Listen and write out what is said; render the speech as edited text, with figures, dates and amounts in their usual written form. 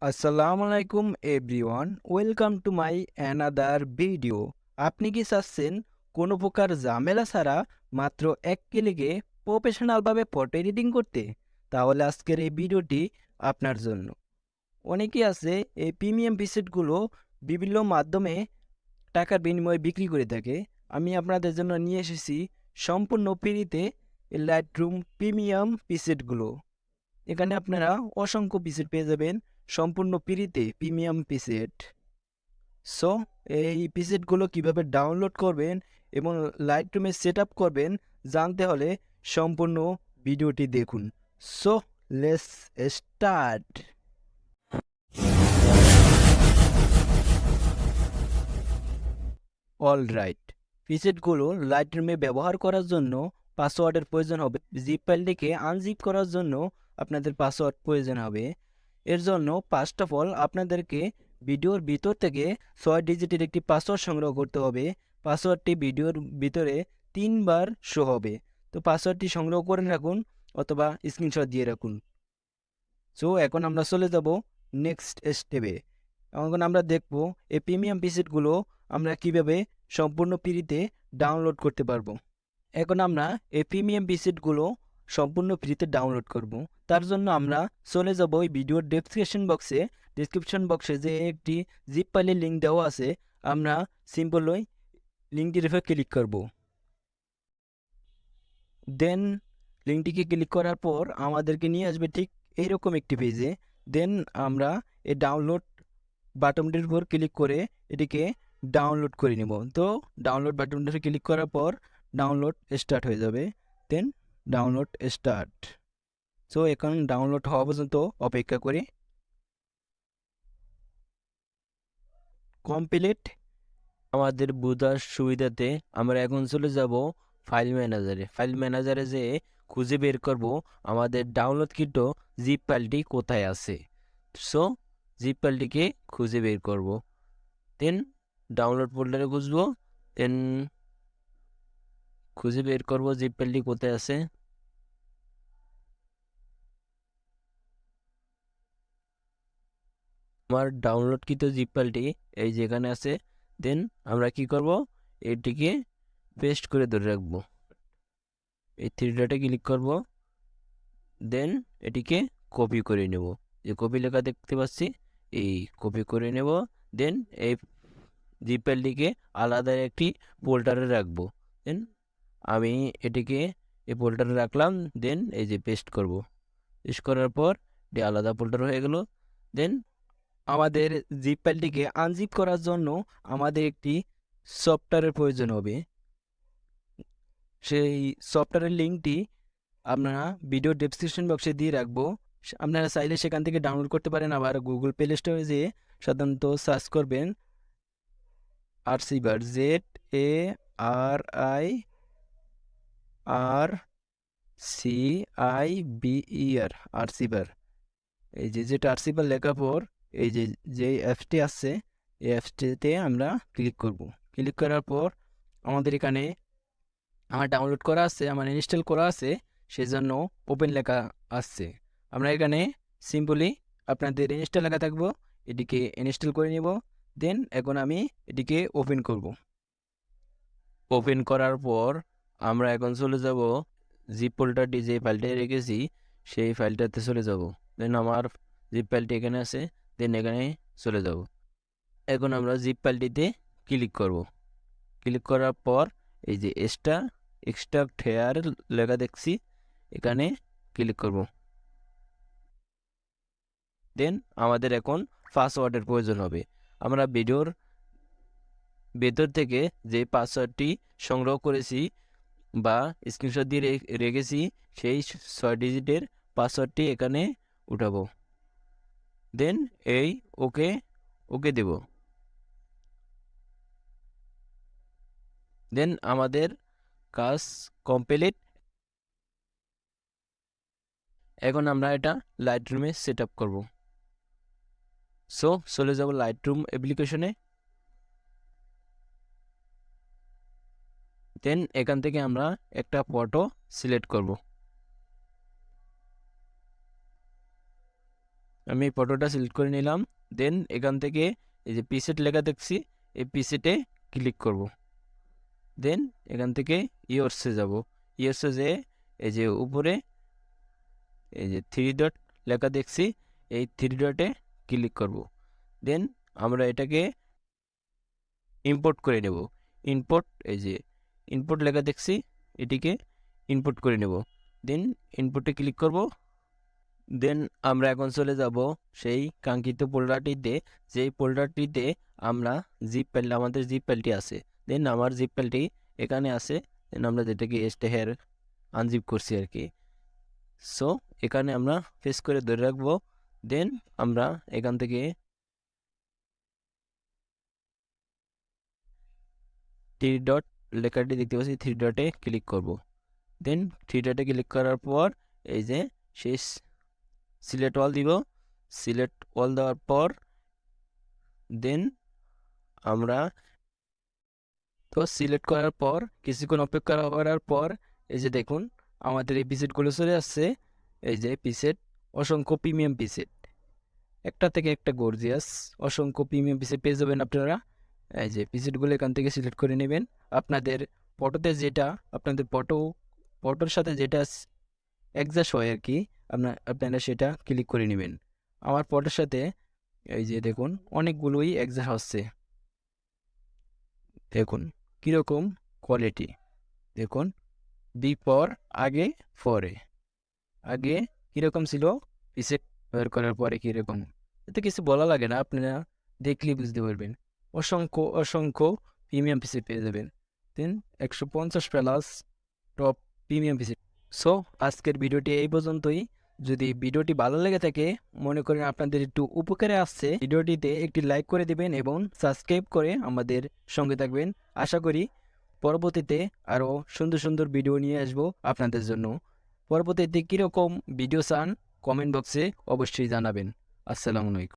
আসসালামু আলাইকুম everyone, welcome to my another video. আপনি কি চাচ্ছেন কোনো প্রকার ঝামেলা ছাড়া মাত্র এক ক্লিকে প্রফেশনালভাবে ফটো এডিটিং করতে? তাহলে আজকের এই ভিডিওটি আপনার জন্য। অনেকেই আছে এই প্রিমিয়াম প্রিসেটগুলো বিভিন্ন মাধ্যমে টাকার বিনিময়ে বিক্রি করে থাকে। আমি আপনাদের জন্য নিয়ে এসেছি সম্পূর্ণ ফ্রিতে এই লাইটরুম প্রিমিয়াম প্রিসেটগুলো। এখানে আপনারা অসংখ্য প্রিসেট পেয়ে যাবেন সম্পূর্ণ ফ্রিতে, প্রিমিয়াম প্রিসেট। সো এই প্রিসেটগুলো কিভাবে ডাউনলোড করবেন এবং লাইটরুমে সেট আপ করবেন জানতে হলে সম্পূর্ণ ভিডিওটি দেখুন। So let's start. অলরাইট, প্রিসেটগুলো লাইটরুমে ব্যবহার করার জন্য পাসওয়ার্ডের প্রয়োজন হবে। জিপ ফাইলটিকে আনজিপ করার জন্য আপনাদের পাসওয়ার্ড প্রয়োজন হবে। এর জন্য ফার্স্ট অফ অল আপনাদেরকে ভিডিওর ভিতর থেকে 6 ডিজিটের একটি পাসওয়ার্ড সংগ্রহ করতে হবে। পাসওয়ার্ডটি ভিডিওর ভিতরে 3বার শো হবে। তো পাসওয়ার্ডটি সংগ্রহ করে রাখুন অথবা স্ক্রিনশট দিয়ে রাখুন। সো এখন আমরা চলে যাব নেক্সট স্টেপে। এখন আমরা দেখব এই প্রিমিয়াম প্রিসেটগুলো আমরা কিভাবে সম্পূর্ণ ফ্রিতে ডাউনলোড করতে পারবো। এখন আমরা এই প্রিমিয়াম প্রিসেটগুলো সম্পূর্ণ ফ্রিতে ডাউনলোড করব। তার জন্য আমরা চলে যাব এই ভিডিওর ডিসক্রিপশন বক্সে যে একটি জিপ ফাইলের লিঙ্ক দেওয়া আছে, আমরা সিম্পল ওই লিঙ্কটির উপর ক্লিক করব। দেন লিঙ্কটিকে ক্লিক করার পর আমাদেরকে নিয়ে আসবে ঠিক এইরকম একটি পেজে। দেন আমরা এই ডাউনলোড বাটনটির উপর ক্লিক করে এটিকে ডাউনলোড করে নেব। তো ডাউনলোড বাটনটিতে ক্লিক করার পর ডাউনলোড স্টার্ট হয়ে যাবে। দেন ডাউনলোড স্টার্ট। সো এখন ডাউনলোড হওয়া পর্যন্ত অপেক্ষা করি। কমপ্লিট। আমাদের বোঝার সুবিধাতে আমরা এখন চলে যাব ফাইল ম্যানেজারে। ফাইল ম্যানেজারে যে খুঁজে বের করব আমাদের ডাউনলোডকৃত জিপ ফাইলটি কোথায় আছে। সো জিপ ফাইলটিকে খুঁজে বের করব। দেন ডাউনলোড ফোল্ডারে খুঁজবো। দেন খুঁজে বের করব জিপ ফাইলটি কোথায় আছে। আমার ডাউনলোডকৃত জিপ ফাইলটি এই যেখানে আছে। দেন আমরা কি করব, এটিকে পেস্ট করে ধরে রাখবো। এই থ্রি ডটে ক্লিক করব। দেন এটিকে কপি করে নেব। যে কপি লেখা দেখতে পাচ্ছি, এই কপি করে নেব। দেন এই জিপ ফাইলটিকে আলাদা একটি ফোল্ডারে রাখবো। দেন আমি এটিকে এই ফোল্ডারে রাখলাম। দেন এই যে পেস্ট করব। পেস্ট করার পর এটি আলাদা ফোল্ডার হয়ে গেল। দেন আমাদের জিপ ফাইলটিকে আনজিপ করার জন্য আমাদের একটি সফটওয়্যারের প্রয়োজন হবে। সেই সফটওয়্যারের লিঙ্কটি আপনারা ভিডিও ডেসক্রিপশন বক্সে দিয়ে রাখবো। আপনারা চাইলে সেখান থেকে ডাউনলোড করতে পারেন। আবার গুগল প্লে স্টোরে যেয়ে সাধারণত সার্চ করবেন আরসিভার, ZARRCIBER, আরসিভার। এই যেটা আরসিভার লেখার পর এই যে অ্যাপসটি আছে, এই অ্যাপসটিতে আমরা ক্লিক করব। ক্লিক করার পর আমাদের এখানে আমার ডাউনলোড করা আছে, আমার ইনস্টল করা আছে, সেজন্য ওপেন লেখা আসছে। আমরা এখানে সিম্পলি আপনাদের ইনস্টল লেখা থাকবো, এটিকে ইনস্টল করে নিব। দেন এখন আমি এটিকে ওপেন করব। ওপেন করার পর আমরা এখন চলে যাব জিপ ফোল্ডারটি যে ফাইলটায় রেখেছি সেই ফাইলটাতে চলে যাব। দেন আমার জিপ ফাইলটি এখানে আছে। দেন এখানে চলে যাব। এখন আমরা জিপ ফাইলটিতে ক্লিক করব। ক্লিক করার পর এই যে এক্সট্রাক্ট হেয়ার লেখা দেখছি, এখানে ক্লিক করব। দেন আমাদের এখন পাসওয়ার্ডের প্রয়োজন হবে। আমরা ভিডিওর ভেতর থেকে যে পাসওয়ার্ডটি সংগ্রহ করেছি বা স্ক্রিনশট দিয়ে রেখেছি সেই 6 ডিজিটের পাসওয়ার্ডটি এখানে উঠাবো। দেন এই ওকে দেব। দেন আমাদের কাজ কমপ্লিট। এখন আমরা এটা লাইটরুমে সেট আপ করবো। সো চলে যাব লাইটরুম অ্যাপ্লিকেশনে। দেন এখান থেকে আমরা একটা ফটো সিলেক্ট করব। আমি এই ফটোটা সিলেক্ট করে নিলাম। দেন এখান থেকে এই যে প্রিসেট লেখা দেখছি, এই প্রিসেটে ক্লিক করব। দেন এখান থেকে ইয়ার্সে যাব। ইয়ার্সে যেয়ে এই যে উপরে এই যে থ্রি ডট লেখা দেখছি, এই থ্রি ডটে ক্লিক করব। দেন আমরা এটাকে ইম্পোর্ট করে নেব। ইম্পোর্ট, এই যে ইম্পোর্ট লেখা দেখছি, এটিকে ইম্পোর্ট করে নেব। দেন ইনপুটে ক্লিক করব। দেন আমরা এখন চলে যাব সেই কাঙ্ক্ষিত ফোল্ডারটিতে, যেই ফোল্ডারটিতে আমরা আমাদের জিপ ফাইলটি আছে। দেন আমার জিপ ফাইলটি এখানে আছে। দেন আমরা যেটাকে হেয়ার আনজিপ করছি আর কি। সো এখানে আমরা প্রেস করে ধরে রাখবো। দেন আমরা এখান থেকে থ্রি ডট লেখাটি দেখতে পাচ্ছি, থ্রি ডটে ক্লিক করব। দেন থ্রি ডটে ক্লিক করার পর এই যে শেষ সিলেক্ট অল দিব। সিলেক্ট অল দেওয়ার পর দেন আমরা তো সিলেক্ট করার পর কিছুক্ষণ অপেক্ষা করার পর এই যে দেখুন আমাদের এই পিসেটগুলো চলে আসছে। এই যে পিসেট, অসংখ্য প্রিমিয়াম পিসেট, একটা থেকে একটা গর্জিয়াস অসংখ্য প্রিমিয়াম পিসেট পেয়ে যাবেন আপনারা। এই যে পিসেটগুলো এখান থেকে সিলেক্ট করে নেবেন। আপনাদের ফটোতে যেটা, আপনাদের ফটোর সাথে যেটা অ্যাডজাস্ট হয় আর কি, আপনারা সেটা ক্লিক করে নেবেন। আমার ফটোর সাথে এই যে দেখুন অনেকগুলোই অ্যাডজাস্ট হচ্ছে। দেখুন কীরকম কোয়ালিটি, দেখুন বিফোর, আগে পরে, আগে কীরকম ছিল, পিসেট বের করার পরে কীরকম। এতে কিছু বলা লাগে না, আপনারা দেখলেই বুঝতে পারবেন। অসংখ্য অসংখ্য প্রিমিয়াম পিসেট পেয়ে যাবেন। দেন 150 plus top premium preset. So আজকের ভিডিওটি এই পর্যন্তই। যদি ভিডিওটি ভালো লেগে থাকে, মনে করেন আপনাদের একটু উপকারে আসছে, ভিডিওটিতে একটি লাইক করে দিবেন এবং সাবস্ক্রাইব করে আমাদের সঙ্গে থাকবেন। আশা করি পরবর্তীতে আরও সুন্দর সুন্দর ভিডিও নিয়ে আসবো আপনাদের জন্য। পরবর্তীতে কীরকম ভিডিও চান কমেন্ট বক্সে অবশ্যই জানাবেন। আসসালামু আলাইকুম।